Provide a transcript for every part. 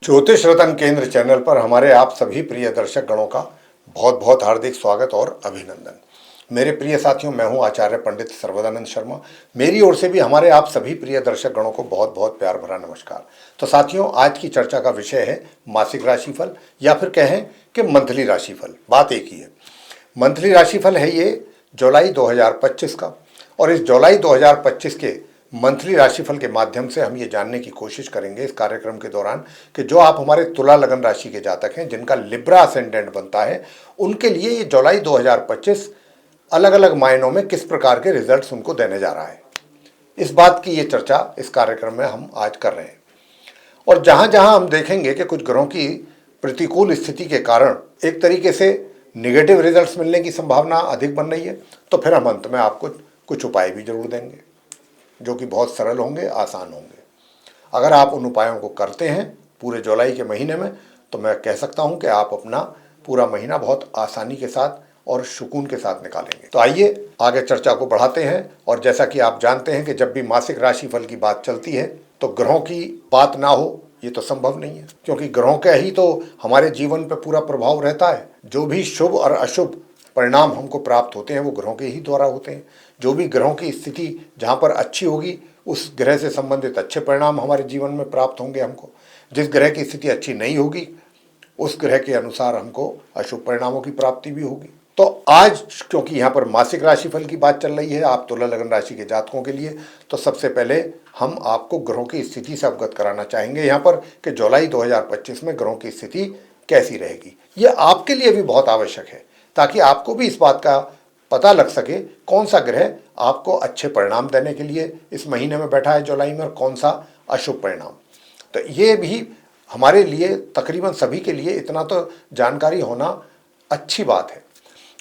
ज्योतिष रतन केंद्र चैनल पर हमारे आप सभी प्रिय दर्शक गणों का बहुत बहुत हार्दिक स्वागत और अभिनंदन। मेरे प्रिय साथियों, मैं हूं आचार्य पंडित सर्वदानंद शर्मा। मेरी ओर से भी हमारे आप सभी प्रिय दर्शक गणों को बहुत बहुत प्यार भरा नमस्कार। तो साथियों, आज की चर्चा का विषय है मासिक राशिफल या फिर कहें कि मंथली राशिफल। बात एक ही है, मंथली राशिफल है ये जुलाई 2025 का। और इस जुलाई 2025 के मंथली राशिफल के माध्यम से हम ये जानने की कोशिश करेंगे इस कार्यक्रम के दौरान कि जो आप हमारे तुला लगन राशि के जातक हैं, जिनका लिब्रा असेंडेंट बनता है, उनके लिए ये जुलाई 2025 अलग अलग मायनों में किस प्रकार के रिजल्ट्स उनको देने जा रहा है। इस बात की ये चर्चा इस कार्यक्रम में हम आज कर रहे हैं। और जहां जहां हम देखेंगे कि कुछ ग्रहों की प्रतिकूल स्थिति के कारण एक तरीके से निगेटिव रिजल्ट्स मिलने की संभावना अधिक बन रही है, तो फिर हम अंत में आपको कुछ उपाय भी जरूर देंगे जो कि बहुत सरल होंगे, आसान होंगे। अगर आप उन उपायों को करते हैं पूरे जुलाई के महीने में, तो मैं कह सकता हूं कि आप अपना पूरा महीना बहुत आसानी के साथ और सुकून के साथ निकालेंगे। तो आइए आगे चर्चा को बढ़ाते हैं। और जैसा कि आप जानते हैं कि जब भी मासिक राशिफल की बात चलती है तो ग्रहों की बात ना हो ये तो संभव नहीं है, क्योंकि ग्रहों का ही तो हमारे जीवन पर पूरा प्रभाव रहता है। जो भी शुभ और अशुभ परिणाम हमको प्राप्त होते हैं वो ग्रहों के ही द्वारा होते हैं। जो भी ग्रहों की स्थिति जहाँ पर अच्छी होगी, उस ग्रह से संबंधित अच्छे परिणाम हमारे जीवन में प्राप्त होंगे हमको। जिस ग्रह की स्थिति अच्छी नहीं होगी, उस ग्रह के अनुसार हमको अशुभ परिणामों की प्राप्ति भी होगी। तो आज क्योंकि यहाँ पर मासिक राशिफल की बात चल रही है आप तुला लगन राशि के जातकों के लिए, तो सबसे पहले हम आपको ग्रहों की स्थिति से अवगत कराना चाहेंगे यहाँ पर कि जुलाई 2025 में ग्रहों की स्थिति कैसी रहेगी। ये आपके लिए भी बहुत आवश्यक है, ताकि आपको भी इस बात का पता लग सके कौन सा ग्रह आपको अच्छे परिणाम देने के लिए इस महीने में बैठा है जुलाई में, और कौन सा अशुभ परिणाम। तो ये भी हमारे लिए, तकरीबन सभी के लिए इतना तो जानकारी होना अच्छी बात है।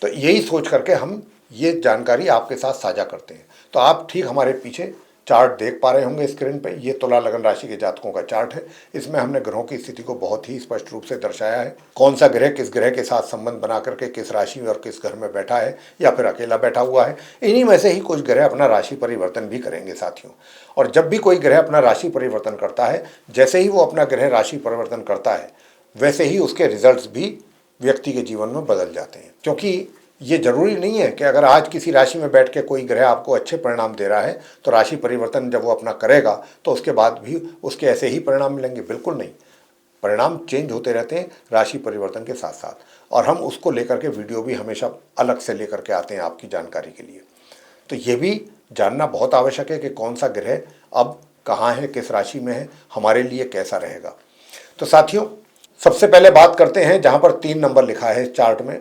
तो यही सोच करके हम ये जानकारी आपके साथ साझा करते हैं। तो आप ठीक हमारे पीछे चार्ट देख पा रहे होंगे स्क्रीन पे। ये तुला लगन राशि के जातकों का चार्ट है। इसमें हमने ग्रहों की स्थिति को बहुत ही स्पष्ट रूप से दर्शाया है। कौन सा ग्रह किस ग्रह के साथ संबंध बना करके किस राशि और किस घर में बैठा है या फिर अकेला बैठा हुआ है। इन्हीं में से ही कुछ ग्रह अपना राशि परिवर्तन भी करेंगे साथियों। और जब भी कोई ग्रह अपना राशि परिवर्तन करता है, जैसे ही वो अपना ग्रह राशि परिवर्तन करता है, वैसे ही उसके रिजल्ट्स भी व्यक्ति के जीवन में बदल जाते हैं। क्योंकि ये जरूरी नहीं है कि अगर आज किसी राशि में बैठ के कोई ग्रह आपको अच्छे परिणाम दे रहा है तो राशि परिवर्तन जब वो अपना करेगा तो उसके बाद भी उसके ऐसे ही परिणाम मिलेंगे। बिल्कुल नहीं, परिणाम चेंज होते रहते हैं राशि परिवर्तन के साथ साथ। और हम उसको लेकर के वीडियो भी हमेशा अलग से लेकर के आते हैं आपकी जानकारी के लिए। तो ये भी जानना बहुत आवश्यक है कि कौन सा ग्रह अब कहाँ है, किस राशि में है, हमारे लिए कैसा रहेगा। तो साथियों, सबसे पहले बात करते हैं जहाँ पर 3 नंबर लिखा है चार्ट में।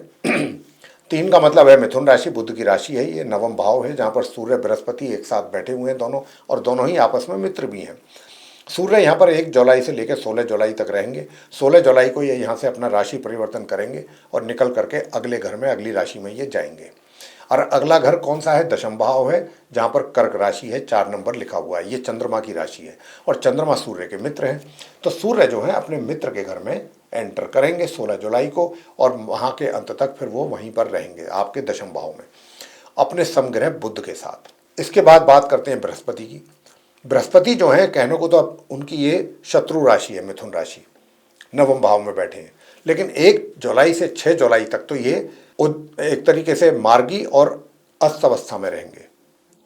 3 का मतलब है मिथुन राशि, बुध की राशि है। ये नवम भाव है जहाँ पर सूर्य बृहस्पति एक साथ बैठे हुए हैं दोनों, और दोनों ही आपस में मित्र भी हैं। सूर्य यहाँ पर 1 जुलाई से लेकर 16 जुलाई तक रहेंगे। 16 जुलाई को ये यहाँ से अपना राशि परिवर्तन करेंगे और निकल करके अगले घर में, अगली राशि में ये जाएंगे। और अगला घर कौन सा है? दशम भाव है, जहाँ पर कर्क राशि है, 4 नंबर लिखा हुआ है। ये चंद्रमा की राशि है और चंद्रमा सूर्य के मित्र हैं। तो सूर्य जो है अपने मित्र के घर में एंटर करेंगे 16 जुलाई को, और वहाँ के अंत तक फिर वो वहीं पर रहेंगे आपके दशम भाव में अपने समग्रह बुध के साथ। इसके बाद बात करते हैं बृहस्पति की। बृहस्पति जो है, कहने को तो अब उनकी ये शत्रु राशि है, मिथुन राशि, नवम भाव में बैठे हैं। लेकिन 1 जुलाई से 6 जुलाई तक तो ये एक तरीके से मार्गी और अस्त अवस्था में रहेंगे,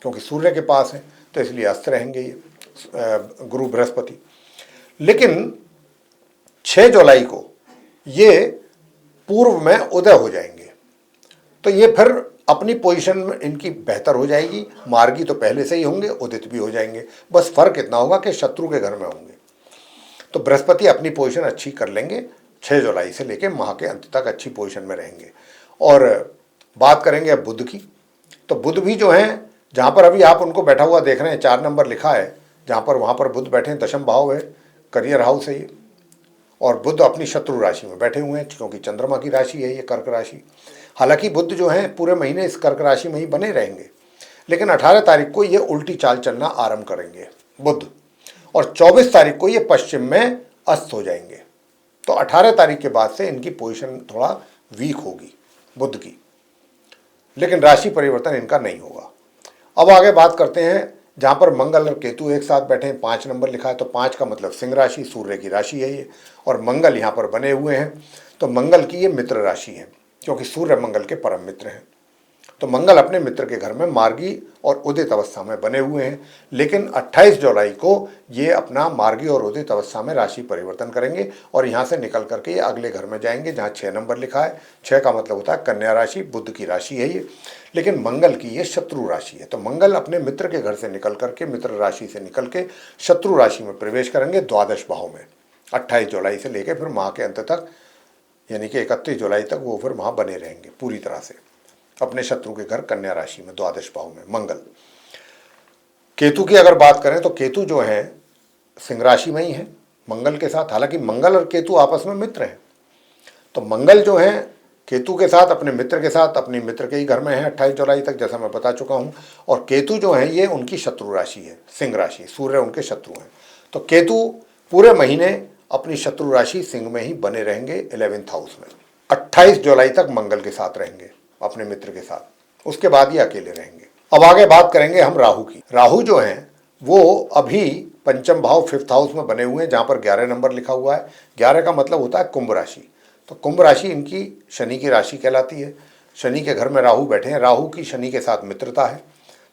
क्योंकि सूर्य के पास है तो इसलिए अस्त रहेंगे ये गुरु बृहस्पति। लेकिन 6 जुलाई को ये पूर्व में उदय हो जाएंगे, तो ये फिर अपनी पोजीशन में इनकी बेहतर हो जाएगी। मार्गी तो पहले से ही होंगे, उदित भी हो जाएंगे। बस फर्क इतना होगा कि शत्रु के घर में होंगे। तो बृहस्पति अपनी पोजीशन अच्छी कर लेंगे, 6 जुलाई से लेकर माह के अंत तक अच्छी पोजीशन में रहेंगे। और बात करेंगे अब बुध की। तो बुध भी जो है, जहाँ पर अभी आप उनको बैठा हुआ देख रहे हैं, 4 नंबर लिखा है जहाँ पर, वहाँ पर बुध बैठे हैं, दशम भाव है, करियर हाउस है ये। और बुध अपनी शत्रु राशि में बैठे हुए हैं, क्योंकि चंद्रमा की राशि है ये कर्क राशि। हालांकि बुध जो है पूरे महीने इस कर्क राशि में ही बने रहेंगे, लेकिन 18 तारीख को ये उल्टी चाल चलना आरंभ करेंगे बुध, और 24 तारीख को ये पश्चिम में अस्त हो जाएंगे। तो 18 तारीख के बाद से इनकी पोजीशन थोड़ा वीक होगी बुध की, लेकिन राशि परिवर्तन इनका नहीं होगा। अब आगे बात करते हैं जहाँ पर मंगल और केतु एक साथ बैठे हैं, 5 नंबर लिखा है, तो 5 का मतलब सिंह राशि, सूर्य की राशि है ये, और मंगल यहाँ पर बने हुए हैं, तो मंगल की ये मित्र राशि है, क्योंकि सूर्य मंगल के परम मित्र हैं। तो मंगल अपने मित्र के घर में मार्गी और उदित अवस्था में बने हुए हैं, लेकिन 28 जुलाई को ये अपना मार्गी और उदित अवस्था में राशि परिवर्तन करेंगे और यहाँ से निकल करके ये अगले घर में जाएंगे जहाँ 6 नंबर लिखा है। 6 का मतलब होता है कन्या राशि, बुध की राशि है ये, लेकिन मंगल की ये शत्रु राशि है। तो मंगल अपने मित्र के घर से निकल करके, मित्र राशि से निकल के शत्रु राशि में प्रवेश करेंगे द्वादश भाव में 28 जुलाई से लेकर फिर माह के अंत तक, यानी कि 31 जुलाई तक वो फिर वहाँ बने रहेंगे पूरी तरह से अपने शत्रु के घर कन्या राशि में द्वादश भाव में मंगल। केतु की अगर बात करें तो केतु जो है सिंह राशि में ही है मंगल के साथ, हालांकि मंगल और केतु आपस में मित्र हैं। तो मंगल जो है केतु के साथ अपने मित्र के साथ अपने मित्र के ही घर में है 28 जुलाई तक, जैसा मैं बता चुका हूँ। और केतु जो है ये उनकी शत्रु राशि है, सिंह राशि, सूर्य उनके शत्रु हैं। तो केतु पूरे महीने अपनी शत्रु राशि सिंह में ही बने रहेंगे 11th हाउस में। 28 जुलाई तक मंगल के साथ रहेंगे अपने मित्र के साथ, उसके बाद ये अकेले रहेंगे। अब आगे बात करेंगे हम राहु की। राहु जो है वो अभी पंचम भाव 5th हाउस में बने हुए हैं, जहाँ पर 11 नंबर लिखा हुआ है। 11 का मतलब होता है कुंभ राशि। तो कुंभ राशि इनकी शनि की राशि कहलाती है। शनि के घर में राहु बैठे हैं, राहु की शनि के साथ मित्रता है,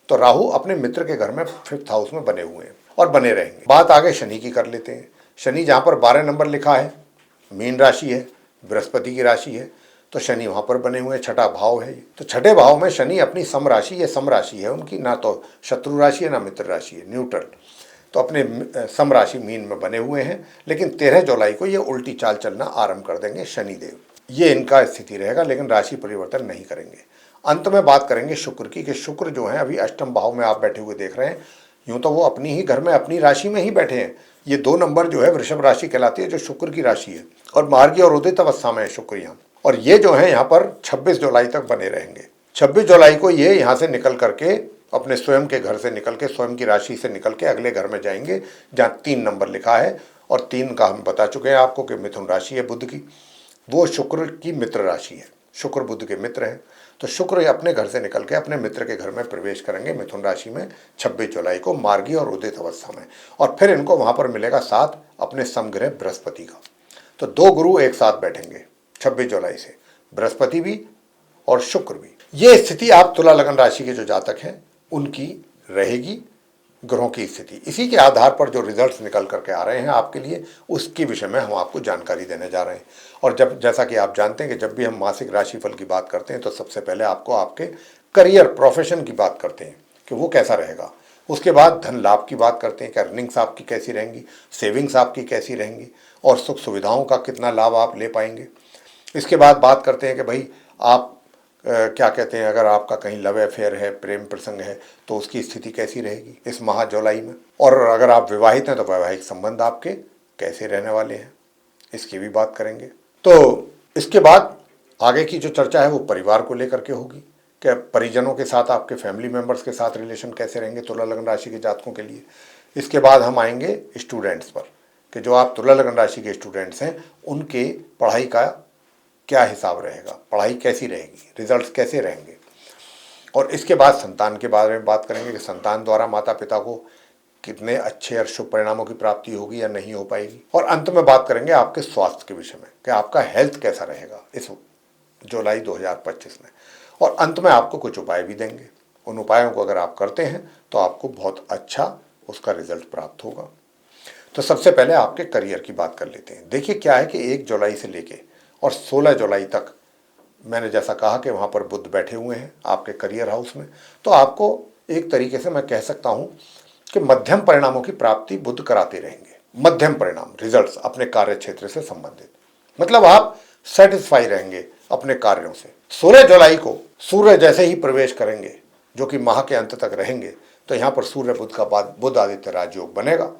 तो राहु अपने मित्र के घर में 5th हाउस में बने हुए हैं और बने रहेंगे। बात आगे शनि की कर लेते हैं। शनि जहाँ पर 12 नंबर लिखा है, मीन राशि है, बृहस्पति की राशि है, तो शनि वहाँ पर बने हुए, छठा भाव है। तो छठे भाव में शनि अपनी सम राशि, ये सम राशि है उनकी, ना तो शत्रु राशि है ना मित्र राशि है, न्यूट्रल। तो अपने सम राशि मीन में बने हुए हैं, लेकिन 13 जुलाई को ये उल्टी चाल चलना आरंभ कर देंगे शनिदेव। ये इनका स्थिति रहेगा, लेकिन राशि परिवर्तन नहीं करेंगे। अंत में बात करेंगे शुक्र की, कि शुक्र जो है अभी अष्टम भाव में आप बैठे हुए देख रहे हैं। यूँ तो वो अपनी ही घर में अपनी राशि में ही बैठे हैं। ये 2 नंबर जो है वृषभ राशि कहलाती है, जो शुक्र की राशि है, और मार्गी और उदित अवस्था में है शुक्र यहाँ। और ये जो है यहाँ पर 26 जुलाई तक बने रहेंगे। 26 जुलाई को ये यहाँ से निकल करके अपने स्वयं के घर से निकल के, स्वयं की राशि से निकल के अगले घर में जाएंगे जहाँ 3 नंबर लिखा है। और 3 का हम बता चुके हैं आपको कि मिथुन राशि है बुध की, वो शुक्र की मित्र राशि है, शुक्र बुध के मित्र हैं। तो शुक्र अपने घर से निकल के अपने मित्र के घर में प्रवेश करेंगे मिथुन राशि में 26 जुलाई को मार्गी और उदित अवस्था में, और फिर इनको वहाँ पर मिलेगा साथ अपने समग्रह बृहस्पति का। तो 2 गुरु एक साथ बैठेंगे 26 जुलाई से, बृहस्पति भी और शुक्र भी। ये स्थिति आप तुला लगन राशि के जो जातक हैं उनकी रहेगी, ग्रहों की स्थिति। इसी के आधार पर जो रिजल्ट्स निकल करके आ रहे हैं आपके लिए, उसके विषय में हम आपको जानकारी देने जा रहे हैं। और जैसा कि आप जानते हैं कि जब भी हम मासिक राशिफल की बात करते हैं तो सबसे पहले आपको आपके करियर, प्रोफेशन की बात करते हैं कि वो कैसा रहेगा। उसके बाद धन लाभ की बात करते हैं कि अर्निंग्स आपकी कैसी रहेंगी, सेविंग्स आपकी कैसी रहेंगी, और सुख सुविधाओं का कितना लाभ आप ले पाएंगे। इसके बाद बात करते हैं कि भाई आप क्या कहते हैं, अगर आपका कहीं लव अफेयर है, प्रेम प्रसंग है, तो उसकी स्थिति कैसी रहेगी इस माह जुलाई में। और अगर आप विवाहित हैं तो वैवाहिक संबंध आपके कैसे रहने वाले हैं, इसकी भी बात करेंगे। तो इसके बाद आगे की जो चर्चा है वो परिवार को लेकर के होगी कि परिजनों के साथ, आपके फैमिली मेम्बर्स के साथ रिलेशन कैसे रहेंगे तुला लगन राशि के जातकों के लिए। इसके बाद हम आएंगे स्टूडेंट्स पर, कि जो आप तुला लगन राशि के स्टूडेंट्स हैं उनके पढ़ाई का क्या हिसाब रहेगा, पढ़ाई कैसी रहेगी, रिजल्ट्स कैसे रहेंगे। और इसके बाद संतान के बारे में बात करेंगे कि संतान द्वारा माता पिता को कितने अच्छे और शुभ परिणामों की प्राप्ति होगी या नहीं हो पाएगी। और अंत में बात करेंगे आपके स्वास्थ्य के विषय में कि आपका हेल्थ कैसा रहेगा इस जुलाई 2025 में। और अंत में आपको कुछ उपाय भी देंगे। उन उपायों को अगर आप करते हैं तो आपको बहुत अच्छा उसका रिजल्ट प्राप्त होगा। तो सबसे पहले आपके करियर की बात कर लेते हैं। देखिए क्या है कि 1 जुलाई से लेके और 16 जुलाई तक मैंने जैसा कहा कि वहाँ पर बुध बैठे हुए हैं आपके करियर हाउस में, तो आपको एक तरीके से मैं कह सकता हूँ कि मध्यम परिणामों की प्राप्ति बुध कराते रहेंगे। मध्यम परिणाम, रिजल्ट्स अपने कार्य क्षेत्र से संबंधित, मतलब आप सेटिस्फाई रहेंगे अपने कार्यों से। 16 जुलाई को सूर्य जैसे ही प्रवेश करेंगे, जो कि माह के अंत तक रहेंगे, तो यहाँ पर सूर्य बुध का बुध आदित्य राजयोग बनेगा।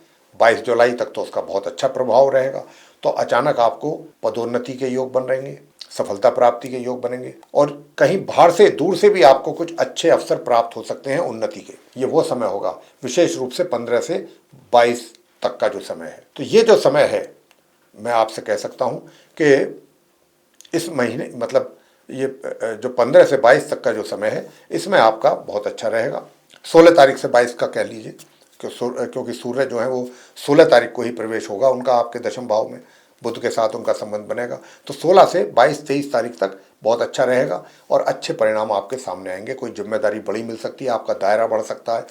22 जुलाई तक तो उसका बहुत अच्छा प्रभाव रहेगा। तो अचानक आपको पदोन्नति के योग बन रहेंगे, सफलता प्राप्ति के योग बनेंगे, और कहीं बाहर से, दूर से भी आपको कुछ अच्छे अवसर प्राप्त हो सकते हैं उन्नति के। ये वो समय होगा, विशेष रूप से 15 से 22 तक का जो समय है। तो ये जो समय है, मैं आपसे कह सकता हूँ कि इस महीने, मतलब ये जो 15 से 22 तक का जो समय है, इसमें आपका बहुत अच्छा रहेगा। 16 तारीख से 22 का कह लीजिए, क्योंकि सूर्य जो है वो 16 तारीख को ही प्रवेश होगा उनका आपके दशम भाव में, बुध के साथ उनका संबंध बनेगा। तो 16 से 22-23 तारीख तक बहुत अच्छा रहेगा और अच्छे परिणाम आपके सामने आएंगे। कोई जिम्मेदारी बड़ी मिल सकती है, आपका दायरा बढ़ सकता है।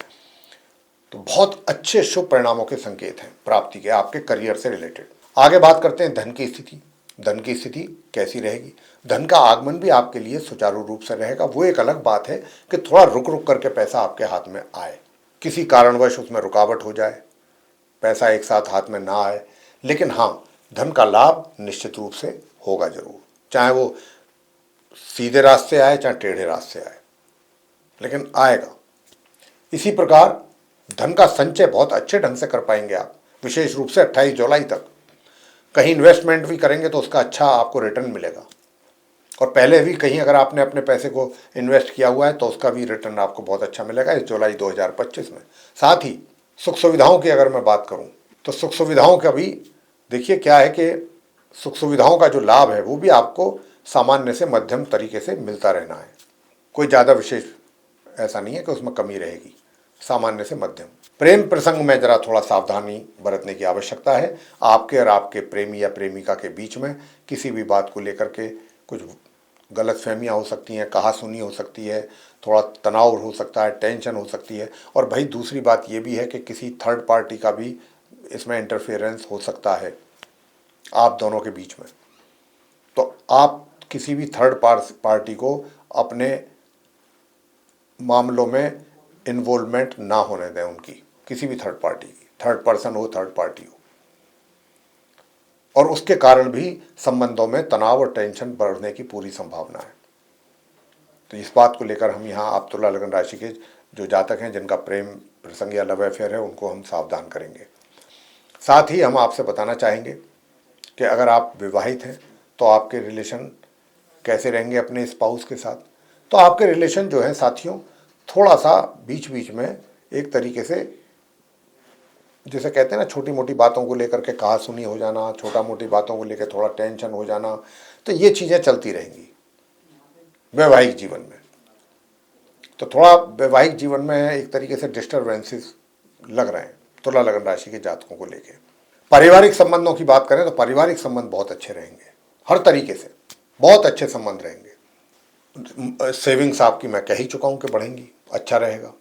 तो बहुत अच्छे शुभ परिणामों के संकेत हैं प्राप्ति के आपके करियर से रिलेटेड। आगे बात करते हैं धन की स्थिति। धन की स्थिति कैसी रहेगी? धन का आगमन भी आपके लिए सुचारू रूप से रहेगा। वो एक अलग बात है कि थोड़ा रुक रुक करके पैसा आपके हाथ में आए, किसी कारणवश उसमें रुकावट हो जाए, पैसा एक साथ हाथ में ना आए, लेकिन हाँ, धन का लाभ निश्चित रूप से होगा जरूर, चाहे वो सीधे रास्ते आए चाहे टेढ़े रास्ते आए, लेकिन आएगा। इसी प्रकार धन का संचय बहुत अच्छे ढंग से कर पाएंगे आप, विशेष रूप से 28 जुलाई तक। कहीं इन्वेस्टमेंट भी करेंगे तो उसका अच्छा आपको रिटर्न मिलेगा, और पहले भी कहीं अगर आपने अपने पैसे को इन्वेस्ट किया हुआ है तो उसका भी रिटर्न आपको बहुत अच्छा मिलेगा इस जुलाई 2025 में। साथ ही सुख सुविधाओं की अगर मैं बात करूं तो सुख सुविधाओं का भी देखिए क्या है कि सुख सुविधाओं का जो लाभ है वो भी आपको सामान्य से मध्यम तरीके से मिलता रहना है। कोई ज़्यादा विशेष ऐसा नहीं है कि उसमें कमी रहेगी, सामान्य से मध्यम। प्रेम प्रसंग में जरा थोड़ा सावधानी बरतने की आवश्यकता है। आपके और आपके प्रेमी या प्रेमिका के बीच में किसी भी बात को लेकर के कुछ गलतफहमियां हो सकती हैं, कहासुनी हो सकती है, थोड़ा तनाव हो सकता है, टेंशन हो सकती है। और भाई दूसरी बात ये भी है कि किसी थर्ड पार्टी का भी इसमें इंटरफेरेंस हो सकता है आप दोनों के बीच में। तो आप किसी भी थर्ड पार्टी को अपने मामलों में इन्वॉल्वमेंट ना होने दें उनकी, किसी भी थर्ड पार्टी की, थर्ड पर्सन हो, थर्ड पार्टी हो, और उसके कारण भी संबंधों में तनाव और टेंशन बढ़ने की पूरी संभावना है। तो इस बात को लेकर हम यहाँ आप तुला लगन राशि के जो जातक हैं जिनका प्रेम प्रसंग या लव अफेयर है उनको हम सावधान करेंगे। साथ ही हम आपसे बताना चाहेंगे कि अगर आप विवाहित हैं तो आपके रिलेशन कैसे रहेंगे अपने स्पाउस के साथ। तो आपके रिलेशन जो है साथियों थोड़ा सा बीच बीच में एक तरीके से जैसे कहते हैं ना, छोटी मोटी बातों को लेकर के कहासुनी हो जाना, छोटा मोटी बातों को लेकर थोड़ा टेंशन हो जाना, तो ये चीज़ें चलती रहेंगी वैवाहिक जीवन में। तो थोड़ा वैवाहिक जीवन में एक तरीके से डिस्टर्बेंसेस लग रहे हैं तुला लगन राशि के जातकों को लेकर। पारिवारिक संबंधों की बात करें तो पारिवारिक संबंध बहुत अच्छे रहेंगे, हर तरीके से बहुत अच्छे संबंध रहेंगे। सेविंग्स आपकी मैं कह ही चुका हूँ कि बढ़ेंगी, अच्छा रहेगा,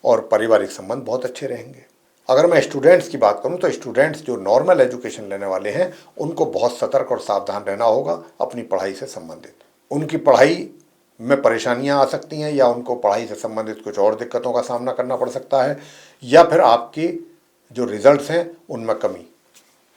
और पारिवारिक संबंध बहुत अच्छे रहेंगे। अगर मैं स्टूडेंट्स की बात करूं तो स्टूडेंट्स जो नॉर्मल एजुकेशन लेने वाले हैं उनको बहुत सतर्क और सावधान रहना होगा अपनी पढ़ाई से संबंधित। उनकी पढ़ाई में परेशानियां आ सकती हैं, या उनको पढ़ाई से संबंधित कुछ और दिक्कतों का सामना करना पड़ सकता है, या फिर आपकी जो रिजल्ट्स हैं उनमें कमी।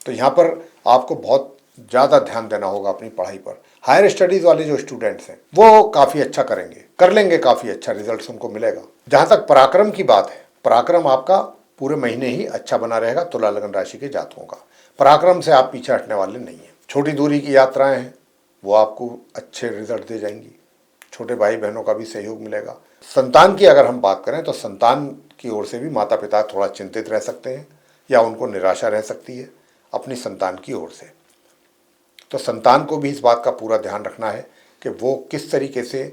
तो यहाँ पर आपको बहुत ज़्यादा ध्यान देना होगा अपनी पढ़ाई पर। हायर स्टडीज़ वाले जो स्टूडेंट्स हैं वो काफ़ी अच्छा करेंगे, कर लेंगे, काफ़ी अच्छा रिजल्ट्स उनको मिलेगा। जहाँ तक पराक्रम की बात है, पराक्रम आपका पूरे महीने ही अच्छा बना रहेगा तुला लगन राशि के जातकों का। पराक्रम से आप पीछे हटने वाले नहीं हैं। छोटी दूरी की यात्राएं हैं वो आपको अच्छे रिजल्ट दे जाएंगी, छोटे भाई बहनों का भी सहयोग मिलेगा। संतान की अगर हम बात करें तो संतान की ओर से भी माता पिता थोड़ा चिंतित रह सकते हैं, या उनको निराशा रह सकती है अपनी संतान की ओर से। तो संतान को भी इस बात का पूरा ध्यान रखना है कि वो किस तरीके से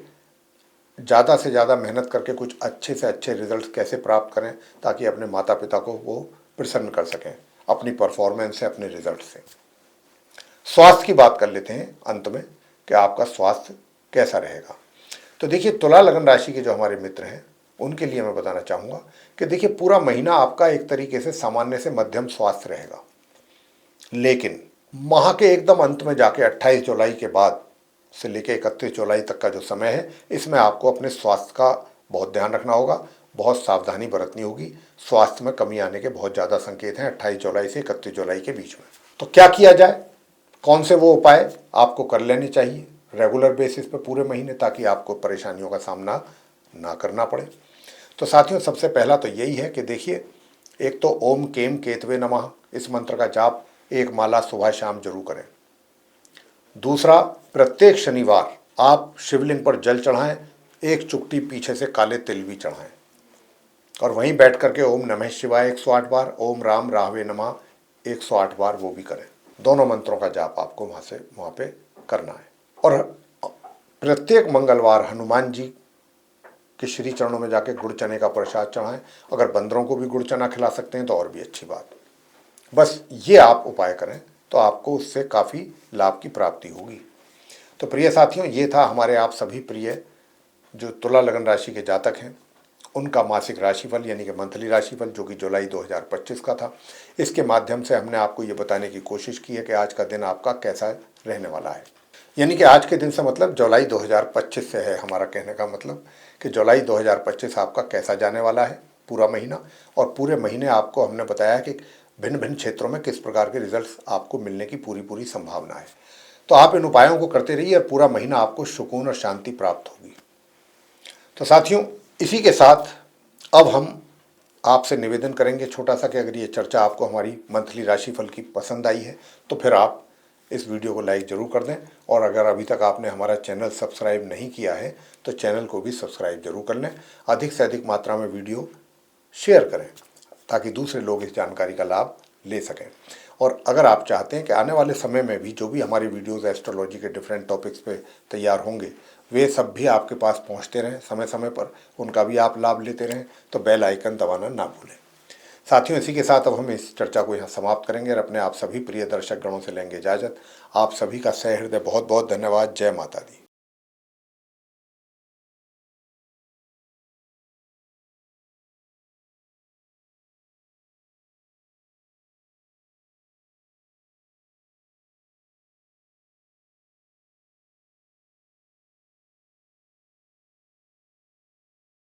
ज़्यादा मेहनत करके कुछ अच्छे से अच्छे रिजल्ट कैसे प्राप्त करें, ताकि अपने माता पिता को वो प्रसन्न कर सकें अपनी परफॉर्मेंस से, अपने रिजल्ट से। स्वास्थ्य की बात कर लेते हैं अंत में कि आपका स्वास्थ्य कैसा रहेगा। तो देखिए तुला लगन राशि के जो हमारे मित्र हैं उनके लिए मैं बताना चाहूँगा कि देखिए पूरा महीना आपका एक तरीके से सामान्य से मध्यम स्वास्थ्य रहेगा, लेकिन माह के एकदम अंत में जाके 28 जुलाई के बाद से लेकर 31 जुलाई तक का जो समय है इसमें आपको अपने स्वास्थ्य का बहुत ध्यान रखना होगा, बहुत सावधानी बरतनी होगी। स्वास्थ्य में कमी आने के बहुत ज़्यादा संकेत हैं 28 जुलाई से 31 जुलाई के बीच में। तो क्या किया जाए, कौन से वो उपाय आपको कर लेने चाहिए रेगुलर बेसिस पे पूरे महीने, ताकि आपको परेशानियों का सामना ना करना पड़े। तो साथियों सबसे पहला तो यही है कि देखिए, एक तो ओम केम केतवे नमः इस मंत्र का जाप एक माला सुबह शाम जरूर करें। दूसरा, प्रत्येक शनिवार आप शिवलिंग पर जल चढ़ाएं, एक चुटकी पीछे से काले तिल भी चढ़ाएं, और वहीं बैठ करके ओम नमः शिवाय 108 बार, ओम राम राहवे नमः 108 बार वो भी करें। दोनों मंत्रों का जाप आपको वहाँ पे करना है। और प्रत्येक मंगलवार हनुमान जी कि श्री चरणों में जाके गुड़ चने का प्रसाद चढ़ाएं। अगर बंदरों को भी गुड़ चना खिला सकते हैं तो और भी अच्छी बात। बस ये आप उपाय करें तो आपको उससे काफ़ी लाभ की प्राप्ति होगी। तो प्रिय साथियों, ये था हमारे आप सभी प्रिय जो तुला लगन राशि के जातक हैं उनका मासिक राशिफल यानी कि मंथली राशिफल, जो कि जुलाई 2025 का था। इसके माध्यम से हमने आपको ये बताने की कोशिश की है कि आज का दिन आपका कैसा रहने वाला है। यानी कि आज के दिन से मतलब जुलाई 2025 से है हमारा कहने का मतलब कि जुलाई 2025 आपका कैसा जाने वाला है पूरा महीना। और पूरे महीने आपको हमने बताया कि भिन्न भिन्न क्षेत्रों में किस प्रकार के रिजल्ट्स आपको मिलने की पूरी पूरी संभावना है। तो आप इन उपायों को करते रहिए और पूरा महीना आपको सुकून और शांति प्राप्त होगी। तो साथियों, इसी के साथ अब हम आपसे निवेदन करेंगे छोटा सा कि अगर ये चर्चा आपको हमारी मंथली राशिफल की पसंद आई है तो फिर आप इस वीडियो को लाइक ज़रूर कर दें। और अगर अभी तक आपने हमारा चैनल सब्सक्राइब नहीं किया है तो चैनल को भी सब्सक्राइब जरूर कर लें। अधिक से अधिक मात्रा में वीडियो शेयर करें ताकि दूसरे लोग इस जानकारी का लाभ ले सकें। और अगर आप चाहते हैं कि आने वाले समय में भी जो भी हमारी वीडियोस एस्ट्रोलॉजी के डिफरेंट टॉपिक्स पे तैयार होंगे वे सब भी आपके पास पहुंचते रहें समय समय पर, उनका भी आप लाभ लेते रहें, तो बेल आइकन दबाना ना भूलें। साथियों, इसी के साथ अब हम इस चर्चा को यहाँ समाप्त करेंगे और अपने आप सभी प्रिय दर्शक गणों से लेंगे इजाज़त। आप सभी का सहृदय बहुत बहुत धन्यवाद। जय माता दी।